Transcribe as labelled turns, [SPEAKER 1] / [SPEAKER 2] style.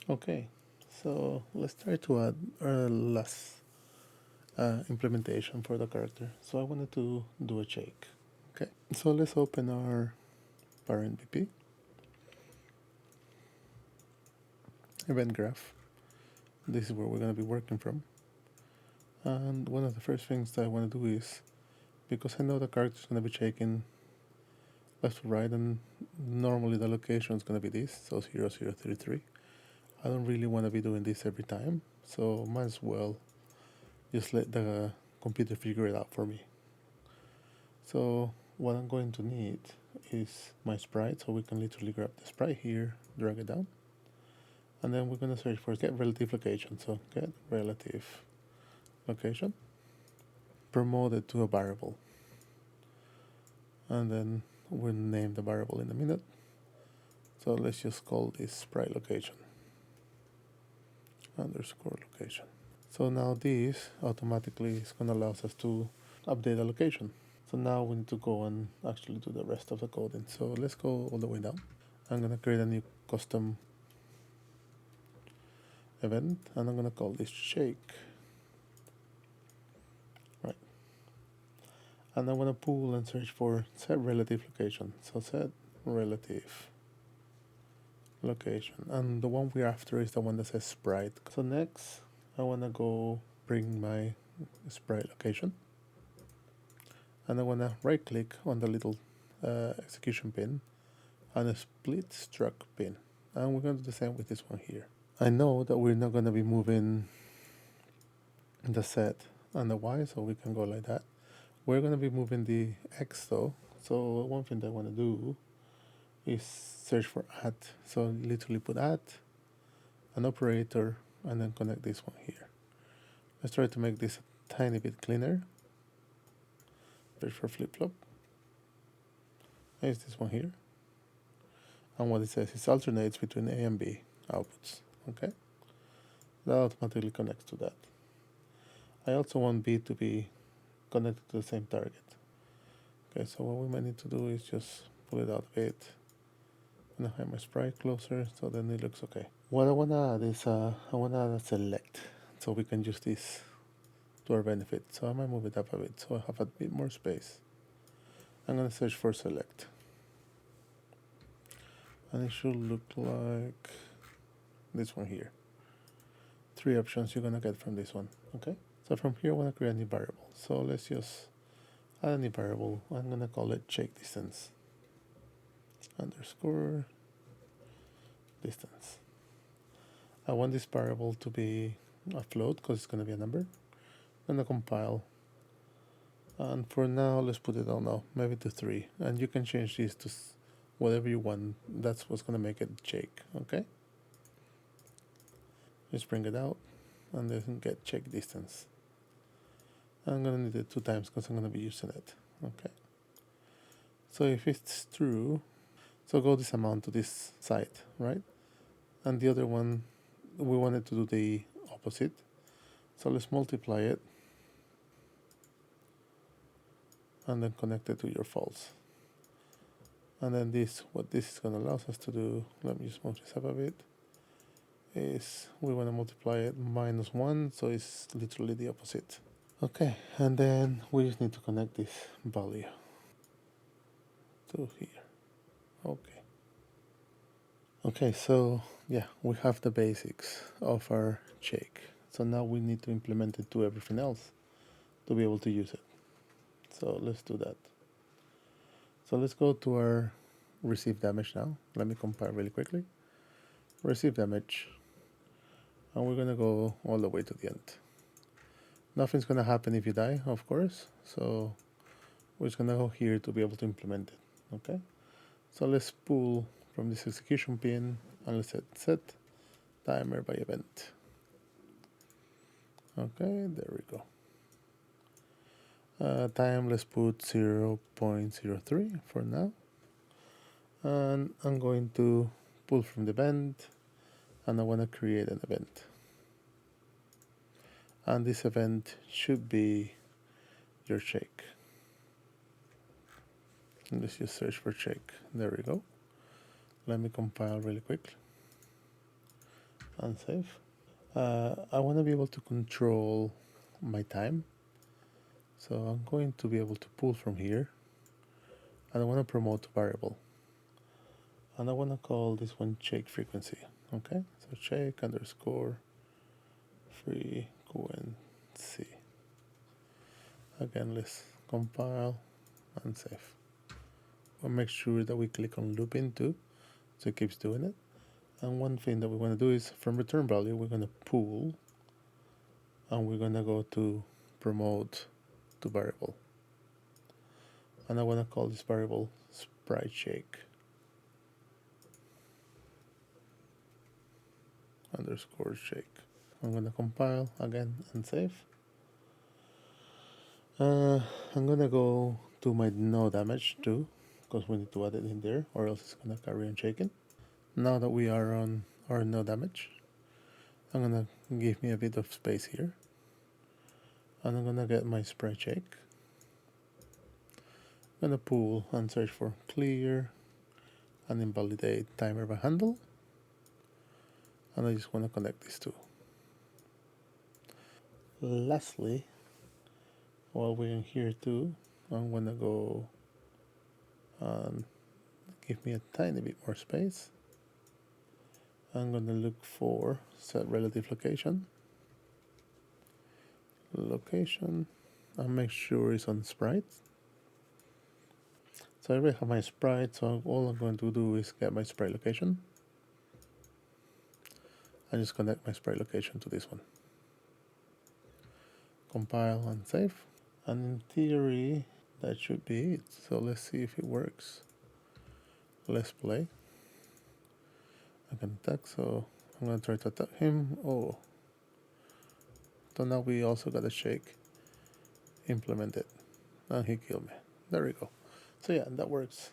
[SPEAKER 1] Okay, so let's try to add our last implementation for the character. So I wanted to do a shake. Okay, so let's open our parent BP event graph. This is where we're going to be working from. And one of the first things that I want to do is, because I know the character is going to be shaking left to right, and normally the location is going to be this, so 0033. I don't really want to be doing this every time, so might as well just let the computer figure it out for me. So what I'm going to need is my sprite, so we can literally grab the sprite here, drag it down, and then we're going to search for get relative location. So get relative location, promote it to a variable, and then we'll name the variable in a minute. So let's just call this sprite location underscore location. So now this automatically is going to allow us to update the location. So now we need to go and actually do the rest of the coding. So let's go all the way down. I'm going to create a new custom event, and I'm going to call this shake. Right. And I want to pull and search for set relative location. So set relative location. And the one we're after is the one that says sprite. So next, I want to go bring my sprite location. And I want to right click on the little execution pin and a split struct pin. And we're going to do the same with this one here. I know that we're not going to be moving the set and the Y, so we can go like that. We're going to be moving the X though. So one thing that I want to do is search for add. So literally put add, an operator, and then connect this one here. Let's try to make this a tiny bit cleaner. Search for FlipFlop. There's this one here. And what it says is alternates between A and B outputs. Okay? That automatically connects to that. I also want B to be connected to the same target. Okay, so what we might need to do is just pull it out a bit. I'm gonna have my sprite closer so then it looks okay. What I wanna add is I wanna add a select so we can use this to our benefit. So I might move it up a bit so I have a bit more space. I'm gonna search for select. And it should look like this one here. 3 options you're gonna get from this one. Okay? So from here I wanna create a new variable. So let's just add a new variable. I'm gonna call it shake distance underscore distance. I want this variable to be a float because it's going to be a number. I'm going to compile. And for now, let's put it on now, maybe to 3. And you can change this to whatever you want. That's what's going to make it shake, okay? Let's bring it out and then get shake distance. I'm going to need it 2 times because I'm going to be using it, okay? So if it's true, so go this amount to this side, right? And the other one, we wanted to do the opposite. So let's multiply it and then connect it to your false. And then this, what this is going to allow us to do, let me just move this up a bit, is we want to multiply it -1, so it's literally the opposite. Okay, and then we just need to connect this value to here. Okay. Okay, so yeah, we have the basics of our shake. So now we need to implement it to everything else to be able to use it. So let's do that. So let's go to our receive damage now. Let me compile really quickly. Receive damage. And we're gonna go all the way to the end. Nothing's gonna happen if you die, of course. So we're just gonna go here to be able to implement it. Okay. So let's pull from this execution pin and let's set timer by event. Okay, there we go. Time, let's put 0.03 for now. And I'm going to pull from the event and I want to create an event. And this event should be your shake. And let's just search for shake. There we go. Let me compile really quick. and save. I want to be able to control my time. So I'm going to be able to pull from here. And I want to promote a variable. And I want to call this one shake frequency. Okay, so shake underscore frequency. Again, let's compile and save. We'll make sure that we click on loop into, so it keeps doing it. And one thing that we want to do is from return value, we're going to pull and we're going to go to promote to variable. And I want to call this variable Sprite shake underscore shake. I'm going to compile again and save. I'm going to go to my no damage too, because we need to add it in there, or else it's going to carry on shaking. Now that we are on our no damage, I'm going to give me a bit of space here. And I'm going to get my Sprite shake. I'm going to pull and search for clear and invalidate timer by handle. And I just want to connect these two. Lastly, while we're in here too, I'm going to go and give me a tiny bit more space. I'm going to look for set relative location, and make sure it's on Sprite. So I already have my Sprite, so all I'm going to do is get my Sprite location and just connect my Sprite location to this one. Compile and save. And in theory, that should be it. So let's see if it works. Let's play. I can attack, so I'm going to try to attack him. Oh. So now we also got a shake implemented. And he killed me. There we go. So yeah, that works.